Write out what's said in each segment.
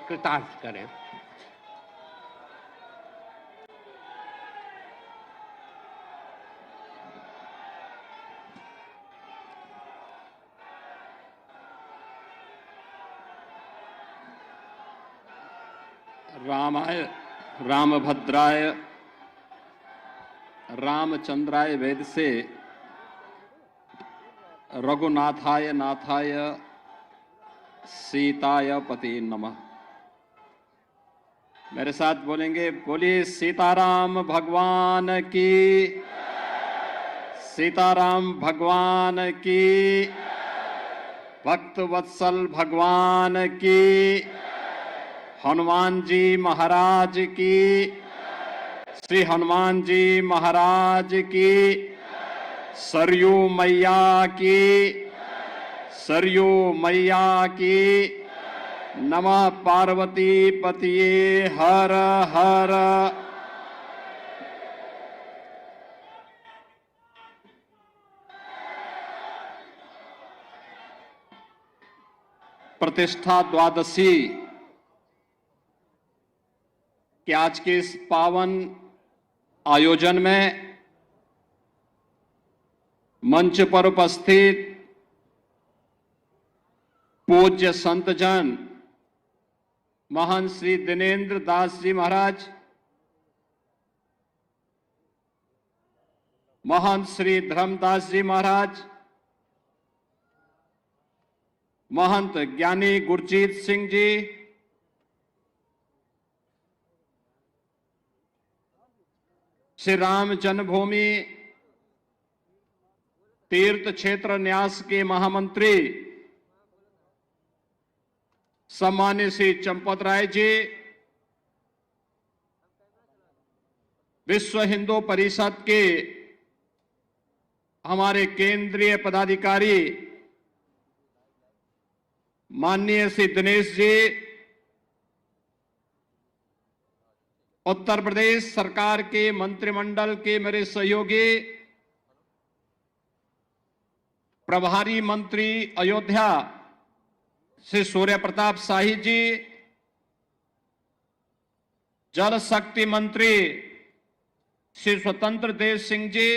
कृतार्थ करें। रामाय रामभद्राय रामचंद्राय वेद से रघुनाथाय नाथाय सीताय पति नमः। मेरे साथ बोलेंगे, बोलिए सीताराम भगवान की, सीताराम भगवान की, भक्त वत्सल भगवान की, हनुमान जी महाराज की, श्री हनुमान जी महाराज की, सरयू मैया की, सरयू मैया की, नमः पार्वती पतिये हर हर। प्रतिष्ठा द्वादशी कि आज के इस पावन आयोजन में मंच पर उपस्थित पूज्य संतजन महंत श्री दिनेंद्र दास जी महाराज, महंत श्री धर्मदास जी महाराज, महंत ज्ञानी गुरजीत सिंह जी, श्री राम जन्मभूमि तीर्थ क्षेत्र न्यास के महामंत्री सम्मानित श्री चंपत राय जी, विश्व हिंदू परिषद के हमारे केंद्रीय पदाधिकारी माननीय श्री दिनेश जी, उत्तर प्रदेश सरकार के मंत्रिमंडल के मेरे सहयोगी प्रभारी मंत्री अयोध्या श्री सूर्य प्रताप शाही जी, जल शक्ति मंत्री श्री स्वतंत्र देव सिंह जी,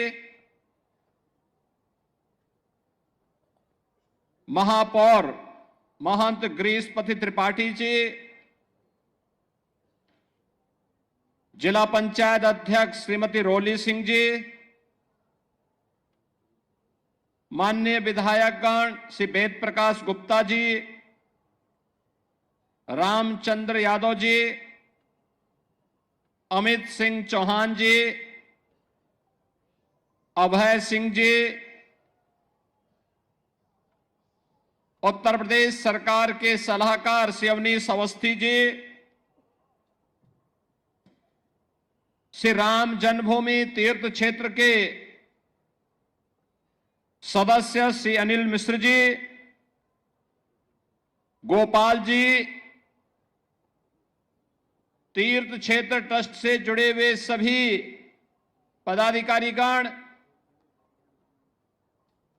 महापौर महंत गिरीशपति त्रिपाठी जी, जिला पंचायत अध्यक्ष श्रीमती रोली सिंह जी, माननीय विधायकगण श्री वेद प्रकाश गुप्ता जी, रामचंद्र यादव जी, अमित सिंह चौहान जी, अभय सिंह जी, उत्तर प्रदेश सरकार के सलाहकार श्री अवनीश अवस्थी जी, श्री राम जन्मभूमि तीर्थ क्षेत्र के सदस्य श्री अनिल मिश्र जी, गोपाल जी, तीर्थ क्षेत्र ट्रस्ट से जुड़े हुए सभी पदाधिकारीगण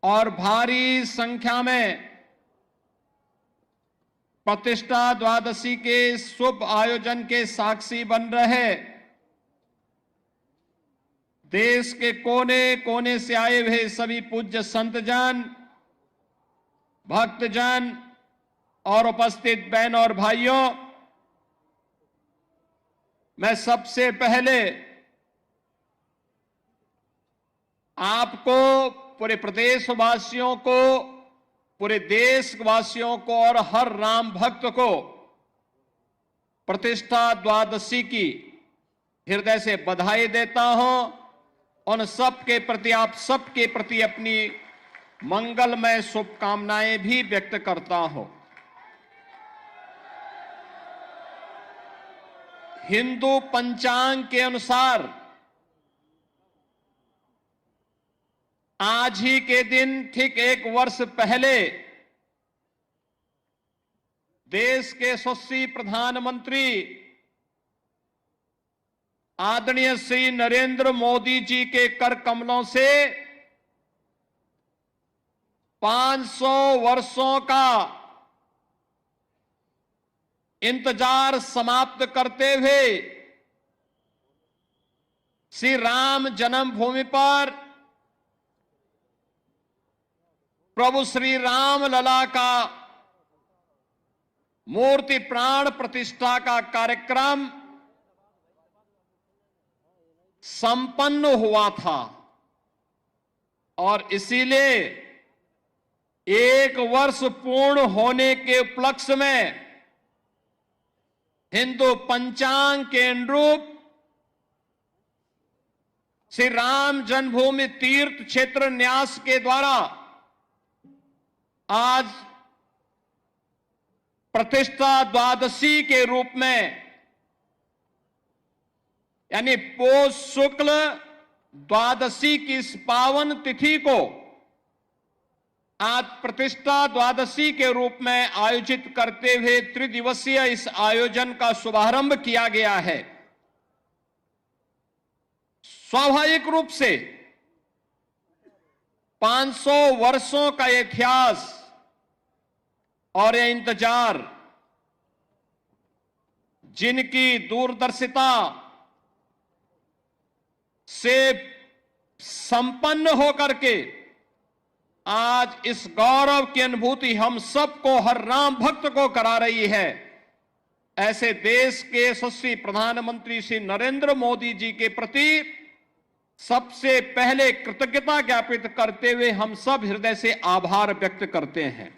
और भारी संख्या में प्रतिष्ठा द्वादशी के शुभ आयोजन के साक्षी बन रहे देश के कोने कोने से आए हुए सभी पूज्य संतजन, भक्तजन और उपस्थित बहन और भाइयों, मैं सबसे पहले आपको, पूरे प्रदेशवासियों को, पूरे देशवासियों को और हर राम भक्त को प्रतिष्ठा द्वादशी की हृदय से बधाई देता हूं। उन सबके प्रति, आप सबके प्रति अपनी मंगलमय शुभकामनाएं भी व्यक्त करता हूं। हिंदू पंचांग के अनुसार आज ही के दिन ठीक 1 वर्ष पहले देश के यशस्वी प्रधानमंत्री आदरणीय श्री नरेंद्र मोदी जी के कर कमलों से 500 वर्षों का इंतजार समाप्त करते हुए श्री राम जन्मभूमि पर प्रभु श्री राम लला का मूर्ति प्राण प्रतिष्ठा का कार्यक्रम संपन्न हुआ था और इसीलिए 1 वर्ष पूर्ण होने के उपलक्ष्य में हिंदू पंचांग के अनुरूप श्री राम जन्मभूमि तीर्थ क्षेत्र न्यास के द्वारा आज प्रतिष्ठा द्वादशी के रूप में यानी पौष शुक्ल द्वादशी की इस पावन तिथि को आज प्रतिष्ठा द्वादशी के रूप में आयोजित करते हुए त्रिदिवसीय इस आयोजन का शुभारंभ किया गया है। स्वाभाविक रूप से 500 वर्षों का इतिहास और यह इंतजार जिनकी दूरदर्शिता से संपन्न होकर के आज इस गौरव की अनुभूति हम सबको, हर राम भक्त को करा रही है, ऐसे देश के यशस्वी प्रधानमंत्री श्री नरेंद्र मोदी जी के प्रति सबसे पहले कृतज्ञता ज्ञापित करते हुए हम सब हृदय से आभार व्यक्त करते हैं।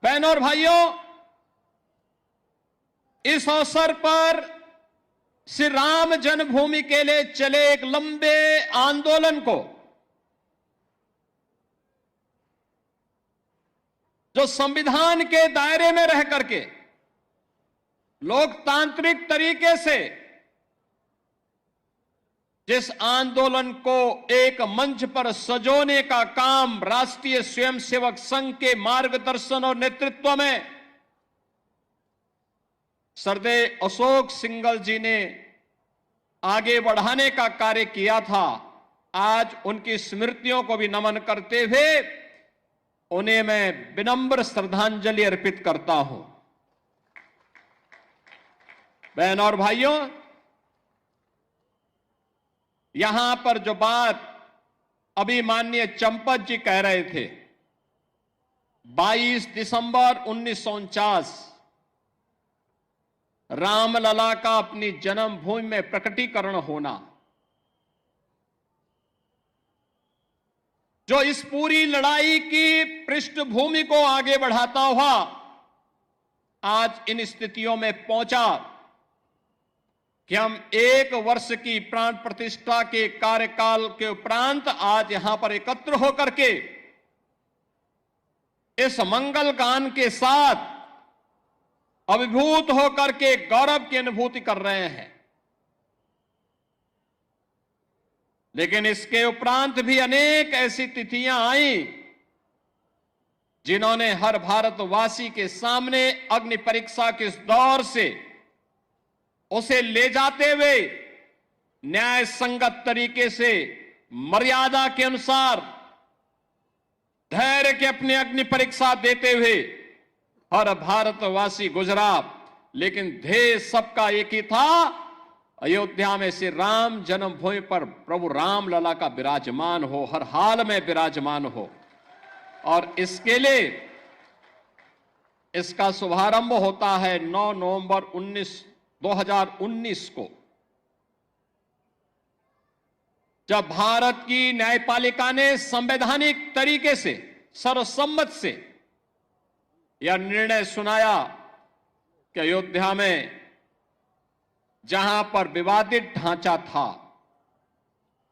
बहनों और भाइयों, इस अवसर पर श्री राम जन्मभूमि के लिए चले एक लंबे आंदोलन को जो संविधान के दायरे में रह करके लोकतांत्रिक तरीके से जिस आंदोलन को एक मंच पर सजोने का काम राष्ट्रीय स्वयंसेवक संघ के मार्गदर्शन और नेतृत्व में सरदेव अशोक सिंघल जी ने आगे बढ़ाने का कार्य किया था, आज उनकी स्मृतियों को भी नमन करते हुए उन्हें मैं विनम्र श्रद्धांजलि अर्पित करता हूं। बहनों और भाइयों, यहां पर जो बात अभी माननीय चंपत जी कह रहे थे, 22 दिसंबर 1949 रामलला का अपनी जन्मभूमि में प्रकटीकरण होना, जो इस पूरी लड़ाई की पृष्ठभूमि को आगे बढ़ाता हुआ आज इन स्थितियों में पहुंचा कि हम 1 वर्ष की प्राण प्रतिष्ठा के कार्यकाल के उपरांत आज यहां पर एकत्र होकर के इस मंगल गान के साथ अभिभूत होकर के गौरव की अनुभूति कर रहे हैं। लेकिन इसके उपरांत भी अनेक ऐसी तिथियां आई जिन्होंने हर भारतवासी के सामने अग्नि परीक्षा के इस दौर से उसे ले जाते हुए न्याय संगत तरीके से मर्यादा के अनुसार धैर्य के अपनी अग्नि परीक्षा देते हुए हर भारतवासी गुजरा। लेकिन ध्येय सबका एक ही था, अयोध्या में श्री राम जन्मभूमि पर प्रभु राम लला का विराजमान हो, हर हाल में विराजमान हो। और इसके लिए इसका शुभारंभ होता है 9 नवंबर 2019 को, जब भारत की न्यायपालिका ने संवैधानिक तरीके से सर्वसम्मत से यह निर्णय सुनाया कि अयोध्या में जहां पर विवादित ढांचा था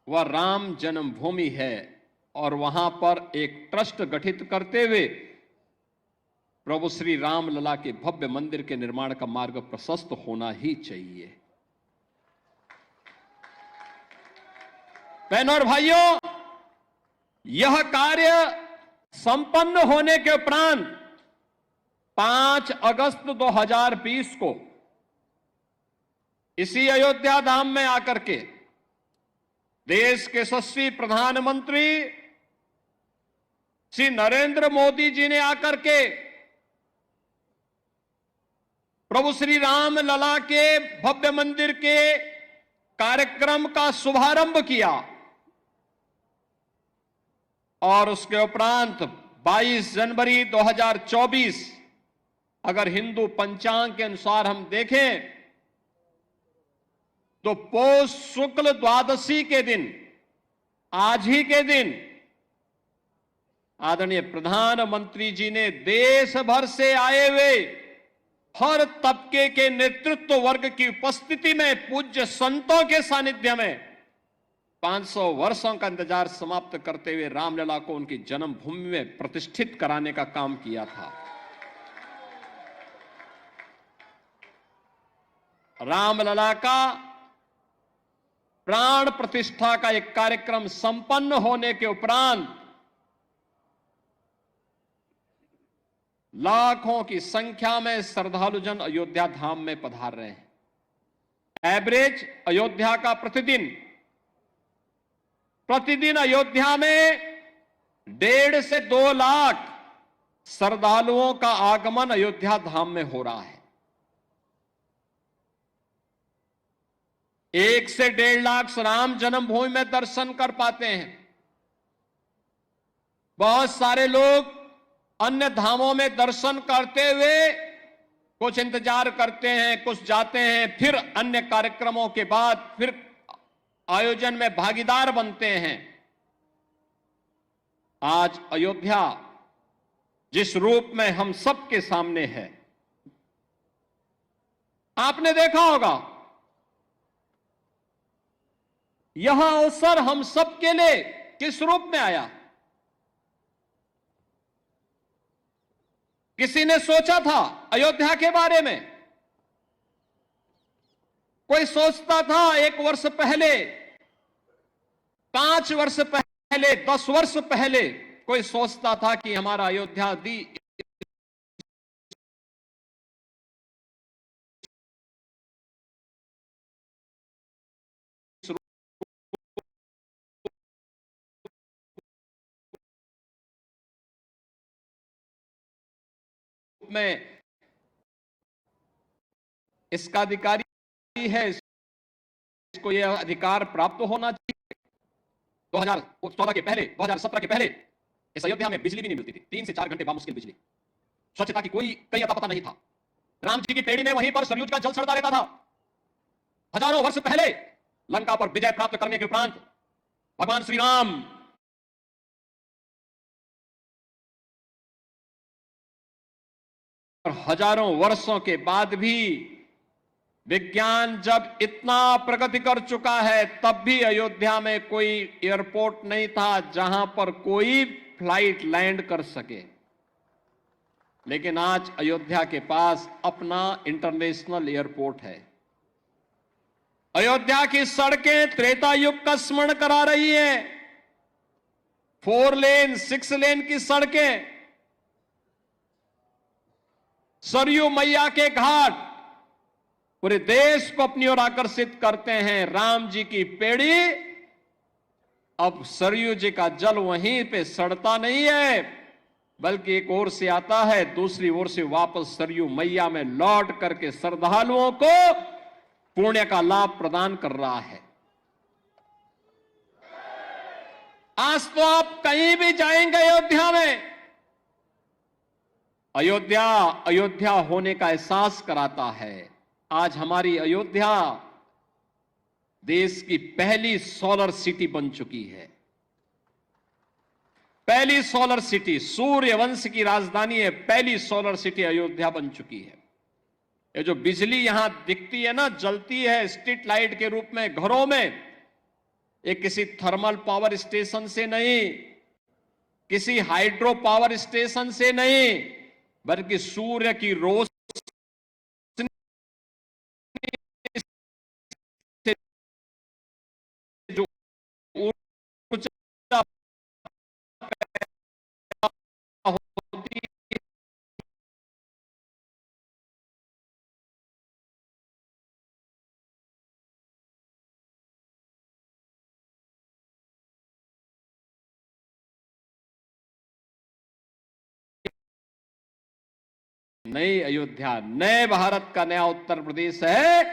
वह राम जन्मभूमि है और वहां पर एक ट्रस्ट गठित करते हुए प्रभु श्री राम लला के भव्य मंदिर के निर्माण का मार्ग प्रशस्त होना ही चाहिए। बहनों और भाइयों, यह कार्य संपन्न होने के उपरांत 5 अगस्त 2020 को इसी अयोध्या धाम में आकर के देश के यशस्वी प्रधानमंत्री श्री नरेंद्र मोदी जी ने आकर के प्रभु श्री राम लला के भव्य मंदिर के कार्यक्रम का शुभारंभ किया और उसके उपरांत 22 जनवरी 2024 अगर हिंदू पंचांग के अनुसार हम देखें तो पौष शुक्ल द्वादशी के दिन, आज ही के दिन, आदरणीय प्रधानमंत्री जी ने देश भर से आए हुए हर तबके के नेतृत्व वर्ग की उपस्थिति में पूज्य संतों के सानिध्य में 500 वर्षों का इंतजार समाप्त करते हुए रामलला को उनकी जन्मभूमि में प्रतिष्ठित कराने का काम किया था। रामलला का प्राण प्रतिष्ठा का एक कार्यक्रम संपन्न होने के उपरांत लाखों की संख्या में श्रद्धालुजन अयोध्या धाम में पधार रहे हैं। एवरेज अयोध्या का प्रतिदिन अयोध्या में 1.5 से 2 लाख श्रद्धालुओं का आगमन अयोध्या धाम में हो रहा है। 1 से 1.5 लाख राम जन्मभूमि में दर्शन कर पाते हैं। बहुत सारे लोग अन्य धामों में दर्शन करते हुए कुछ इंतजार करते हैं, कुछ जाते हैं, फिर अन्य कार्यक्रमों के बाद फिर आयोजन में भागीदार बनते हैं। आज अयोध्या जिस रूप में हम सबके सामने है, आपने देखा होगा, यह अवसर हम सबके लिए किस रूप में आया। किसी ने सोचा था अयोध्या के बारे में? कोई सोचता था 1 वर्ष पहले, 5 वर्ष पहले, 10 वर्ष पहले कोई सोचता था कि हमारा अयोध्या में इसका अधिकारी है, इसको यह अधिकार प्राप्त होना चाहिए। 2014 के पहले, 2017 के पहले इस अयोध्या में बिजली भी नहीं मिलती थी। 3 से 4 घंटे बामुश्किल बिजली। स्वच्छता की कोई कहीं अता पता नहीं था। राम जी की पेड़ी में वहीं पर सरयूज का जल सड़ता रहता था। हजारों वर्ष पहले लंका पर विजय प्राप्त करने के उपरांत भगवान श्री राम और हजारों वर्षों के बाद भी विज्ञान जब इतना प्रगति कर चुका है, तब भी अयोध्या में कोई एयरपोर्ट नहीं था जहां पर कोई फ्लाइट लैंड कर सके। लेकिन आज अयोध्या के पास अपना इंटरनेशनल एयरपोर्ट है। अयोध्या की सड़कें त्रेता युग का स्मरण करा रही है। 4 लेन, 6 लेन की सड़कें, सरयू मैया के घाट पूरे देश को अपनी ओर आकर्षित करते हैं। राम जी की पेड़ी, अब सरयू जी का जल वहीं पे सड़ता नहीं है, बल्कि एक ओर से आता है, दूसरी ओर से वापस सरयू मैया में लौट करके श्रद्धालुओं को पुण्य का लाभ प्रदान कर रहा है। आज तो आप कहीं भी जाएंगे अयोध्या में, अयोध्या अयोध्या होने का एहसास कराता है। आज हमारी अयोध्या देश की पहली सोलर सिटी बन चुकी है। पहली सोलर सिटी, सूर्य वंश की राजधानी है, पहली सोलर सिटी अयोध्या बन चुकी है। ये जो बिजली यहां दिखती है ना, जलती है स्ट्रीट लाइट के रूप में घरों में, ये किसी थर्मल पावर स्टेशन से नहीं, किसी हाइड्रो पावर स्टेशन से नहीं, बल्कि सूर्य की रोशनी से जो ऊर्जा होती नई अयोध्या, नए भारत का नया उत्तर प्रदेश है,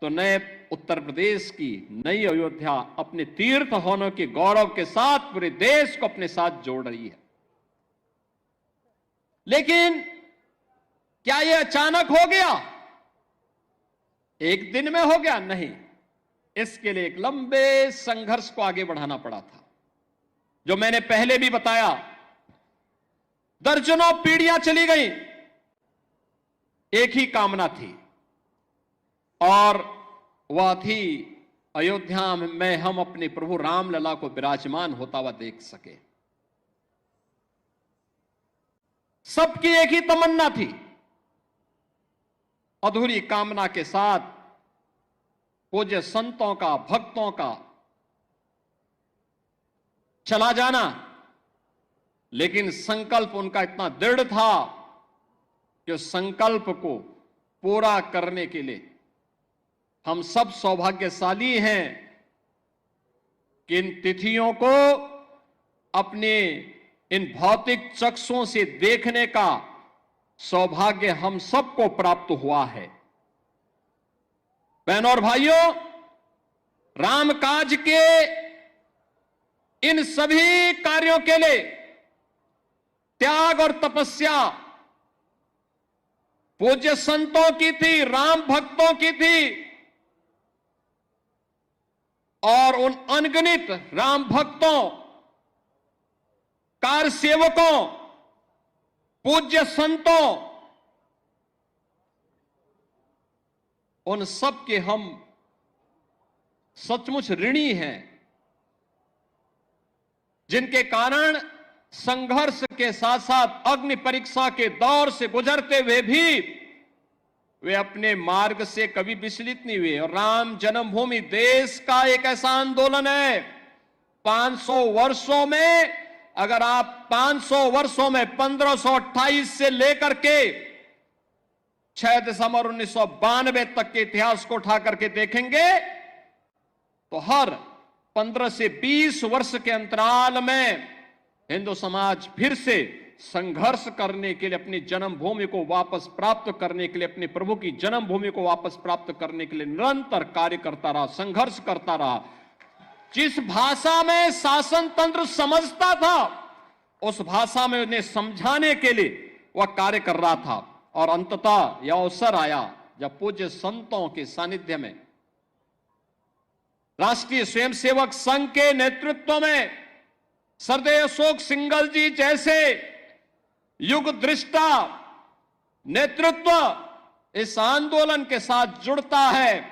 तो नए उत्तर प्रदेश की नई अयोध्या अपने तीर्थ होने के गौरव के साथ पूरे देश को अपने साथ जोड़ रही है। लेकिन क्या यह अचानक हो गया? एक दिन में हो गया? नहीं, इसके लिए एक लंबे संघर्ष को आगे बढ़ाना पड़ा था। जो मैंने पहले भी बताया, दर्जनों पीढ़ियां चली गई, एक ही कामना थी, और वह थी अयोध्या में हम अपने प्रभु रामलला को विराजमान होता हुआ देख सके। सबकी एक ही तमन्ना थी। अधूरी कामना के साथ पूज्य संतों का, भक्तों का चला जाना, लेकिन संकल्प उनका इतना दृढ़ था कि उस संकल्प को पूरा करने के लिए हम सब सौभाग्यशाली हैं कि इन तिथियों को अपने इन भौतिक चक्षुओं से देखने का सौभाग्य हम सबको प्राप्त हुआ है। बहनों और भाइयों, रामकाज के इन सभी कार्यों के लिए त्याग और तपस्या पूज्य संतों की थी, राम भक्तों की थी, और उन अनगिनत राम भक्तों, कार सेवकों, पूज्य संतों, उन सब के हम सचमुच ऋणी हैं, जिनके कारण संघर्ष के साथ साथ अग्नि परीक्षा के दौर से गुजरते हुए भी वे अपने मार्ग से कभी विचलित नहीं हुए। और राम जन्मभूमि देश का एक ऐसा आंदोलन है, 500 वर्षों में, अगर आप 500 वर्षों में 1528 से लेकर के 6 दिसंबर 1992 तक के इतिहास को उठा करके देखेंगे, तो हर 15 से 20 वर्ष के अंतराल में हिंदू समाज फिर से संघर्ष करने के लिए, अपनी जन्मभूमि को वापस प्राप्त करने के लिए, अपने प्रभु की जन्मभूमि को वापस प्राप्त करने के लिए निरंतर कार्य करता रहा, संघर्ष करता रहा। जिस भाषा में शासन तंत्र समझता था, उस भाषा में उन्हें समझाने के लिए वह कार्य कर रहा था। और अंततः यह अवसर आया जब पूज्य संतों के सानिध्य में राष्ट्रीय स्वयंसेवक संघ के नेतृत्व में सरदेव अशोक सिंघल जी जैसे युग दृष्टा नेतृत्व इस आंदोलन के साथ जुड़ता है,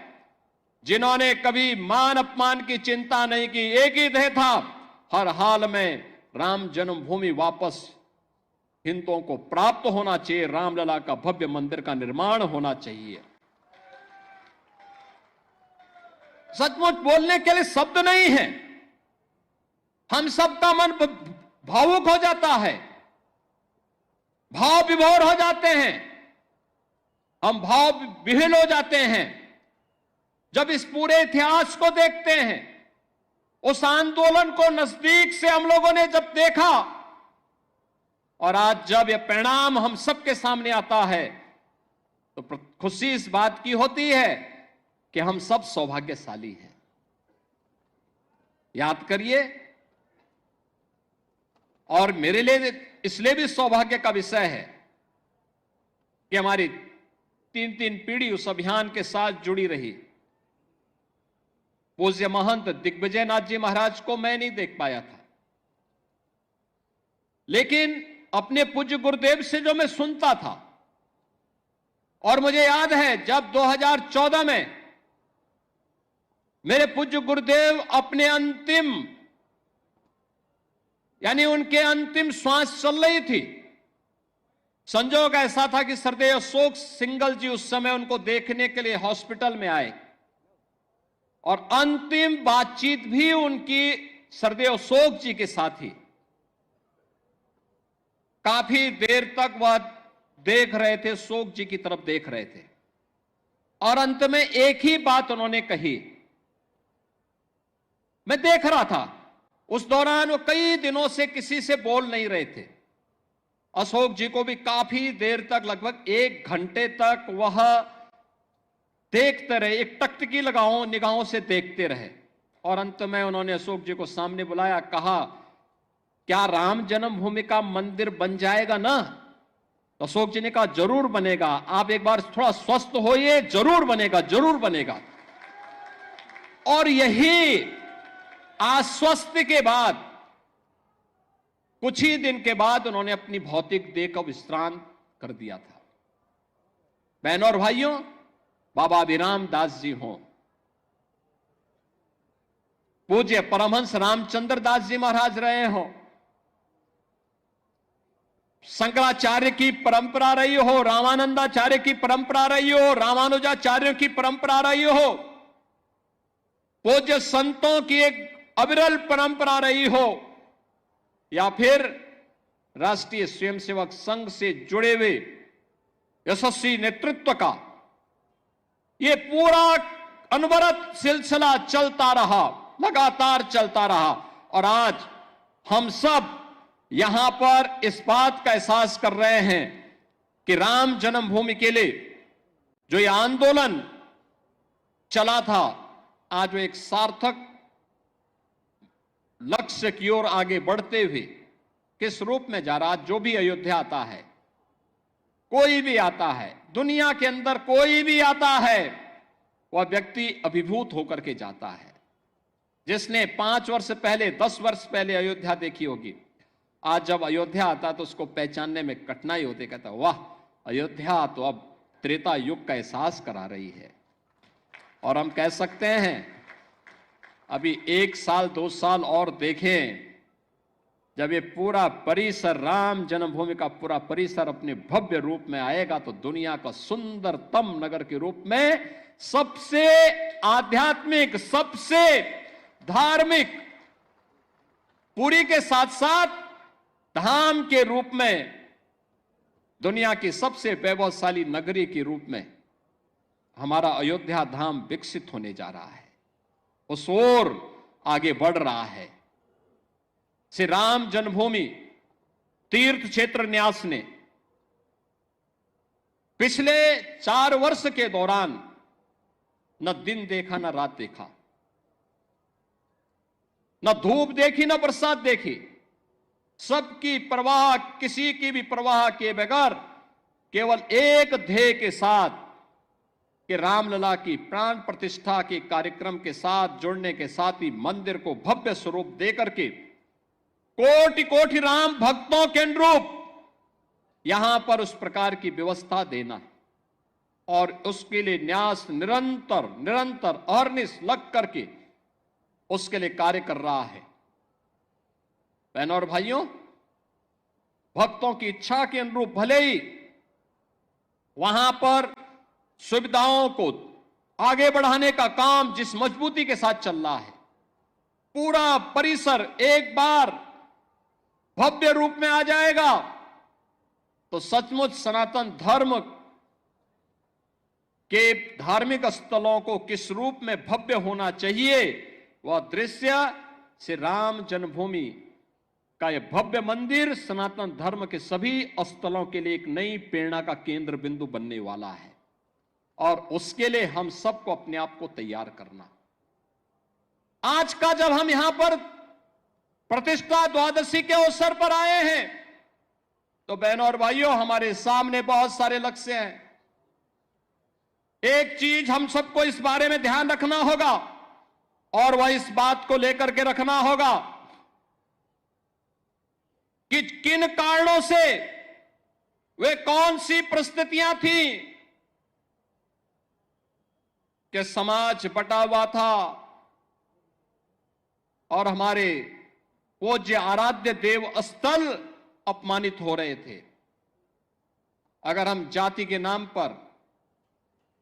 जिन्होंने कभी मान अपमान की चिंता नहीं की। एक ही ध्येय था, हर हाल में राम जन्मभूमि वापस हिंदुओं को प्राप्त होना चाहिए, रामलला का भव्य मंदिर का निर्माण होना चाहिए। सचमुच बोलने के लिए शब्द नहीं है, हम सबका मन भावुक हो जाता है, भाव विभोर हो जाते हैं, हम भाव विह्वल हो जाते हैं जब इस पूरे इतिहास को देखते हैं। उस आंदोलन को नजदीक से हम लोगों ने जब देखा, और आज जब यह परिणाम हम सबके सामने आता है, तो खुशी इस बात की होती है कि हम सब सौभाग्यशाली हैं। याद करिए, और मेरे लिए इसलिए भी सौभाग्य का विषय है कि हमारी 3 पीढ़ी उस अभियान के साथ जुड़ी रही। पूज्य महंत दिग्विजय नाथ जी महाराज को मैं नहीं देख पाया था, लेकिन अपने पूज्य गुरुदेव से जो मैं सुनता था, और मुझे याद है जब 2014 में मेरे पूज्य गुरुदेव अपने अंतिम, यानी उनके अंतिम श्वास चल रही थी, संजोग ऐसा था कि सरदेव अशोक सिंघल जी उस समय उनको देखने के लिए हॉस्पिटल में आए, और अंतिम बातचीत भी उनकी सरदेव अशोक जी के साथ ही। काफी देर तक वह देख रहे थे, अशोक जी की तरफ देख रहे थे, और अंत में एक ही बात उन्होंने कही। मैं देख रहा था, उस दौरान वो कई दिनों से किसी से बोल नहीं रहे थे, अशोक जी को भी काफी देर तक, लगभग 1 घंटे तक वह देखते रहे, एक टकटकी लगाओ निगाहों से देखते रहे। और अंत में उन्होंने अशोक जी को सामने बुलाया, कहा क्या राम जन्मभूमि का मंदिर बन जाएगा ना? तो अशोक जी ने कहा जरूर बनेगा, आप एक बार थोड़ा स्वस्थ होइए, जरूर बनेगा, जरूर बनेगा। और यही आश्वस्त के बाद कुछ ही दिन के बाद उन्होंने अपनी भौतिक देह का विश्राम कर दिया था। बहनों और भाइयों, बाबा अभिराम दास जी हों, पूज्य परमहंस रामचंद्र दास जी महाराज रहे हों, शंकराचार्य की परंपरा रही हो, रामानंदाचार्य की परंपरा रही हो, रामानुजाचार्यों की परंपरा रही हो, पूज्य संतों की एक अविरल परंपरा रही हो, या फिर राष्ट्रीय स्वयंसेवक संघ से जुड़े हुए यशस्वी नेतृत्व का ये पूरा अनवरत सिलसिला चलता रहा, लगातार चलता रहा। और आज हम सब यहां पर इस बात का एहसास कर रहे हैं कि राम जन्मभूमि के लिए जो ये आंदोलन चला था, आज वो एक सार्थक लक्ष्य की ओर आगे बढ़ते हुए किस रूप में जा रहा। जो भी अयोध्या आता है, कोई भी आता है, दुनिया के अंदर कोई भी आता है, वह व्यक्ति अभिभूत होकर के जाता है। जिसने 5 वर्ष पहले, 10 वर्ष पहले अयोध्या देखी होगी, आज जब अयोध्या आता तो उसको पहचानने में कठिनाई होती, कहता वाह, अयोध्या तो अब त्रेता युग का एहसास करा रही है। और हम कह सकते हैं अभी 1 साल 2 साल और देखें, जब ये पूरा परिसर, राम जन्मभूमि का पूरा परिसर अपने भव्य रूप में आएगा, तो दुनिया का सुंदरतम नगर के रूप में, सबसे आध्यात्मिक, सबसे धार्मिक, पुरी के साथ साथ धाम के रूप में, दुनिया की सबसे वैभवशाली नगरी के रूप में हमारा अयोध्या धाम विकसित होने जा रहा है, उस ओर आगे बढ़ रहा है। श्री राम जन्मभूमि तीर्थ क्षेत्र न्यास ने पिछले 4 वर्ष के दौरान न दिन देखा, न रात देखा, न धूप देखी, न बरसात देखी, सबकी परवाह, किसी की भी परवाह किए बगैर केवल एक ध्येय के साथ कि रामलला की प्राण प्रतिष्ठा के कार्यक्रम के साथ जुड़ने के साथ ही मंदिर को भव्य स्वरूप देकर के कोटि कोटि राम भक्तों के अनुरूप यहां पर उस प्रकार की व्यवस्था देना, और उसके लिए न्यास निरंतर निरंतर अहर्निश लग करके उसके लिए कार्य कर रहा है। बहनों और भाइयों, भक्तों की इच्छा के अनुरूप भले ही वहां पर सुविधाओं को आगे बढ़ाने का काम जिस मजबूती के साथ चल रहा है, पूरा परिसर एक बार भव्य रूप में आ जाएगा, तो सचमुच सनातन धर्म के धार्मिक स्थलों को किस रूप में भव्य होना चाहिए, वह दृश्य श्री राम जन्मभूमि का यह भव्य मंदिर सनातन धर्म के सभी स्थलों के लिए एक नई प्रेरणा का केंद्र बिंदु बनने वाला है। और उसके लिए हम सबको अपने आप को तैयार करना। आज का जब हम यहां पर प्रतिष्ठा द्वादशी के अवसर पर आए हैं, तो बहनों और भाइयों, हमारे सामने बहुत सारे लक्ष्य हैं। एक चीज हम सबको इस बारे में ध्यान रखना होगा, और वह इस बात को लेकर के रखना होगा कि किन कारणों से, वे कौन सी परिस्थितियां थी कि समाज बटा हुआ था और हमारे पूज्य आराध्य देव स्थल अपमानित हो रहे थे। अगर हम जाति के नाम पर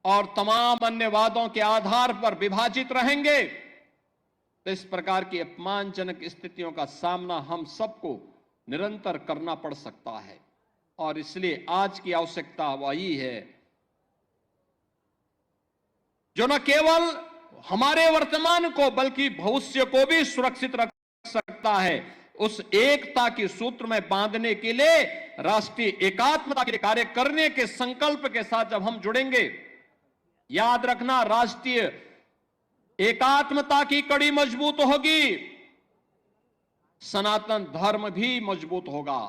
और तमाम अन्य वादों के आधार पर विभाजित रहेंगे, तो इस प्रकार की अपमानजनक स्थितियों का सामना हम सबको निरंतर करना पड़ सकता है। और इसलिए आज की आवश्यकता वही है जो न केवल हमारे वर्तमान को बल्कि भविष्य को भी सुरक्षित रख सकता है। उस एकता की सूत्र में बांधने के लिए, राष्ट्रीय एकात्मता के कार्य करने के संकल्प के साथ जब हम जुड़ेंगे, याद रखना, राष्ट्रीय एकात्मता की कड़ी मजबूत होगी, सनातन धर्म भी मजबूत होगा,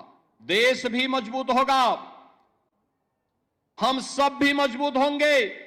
देश भी मजबूत होगा, हम सब भी मजबूत होंगे।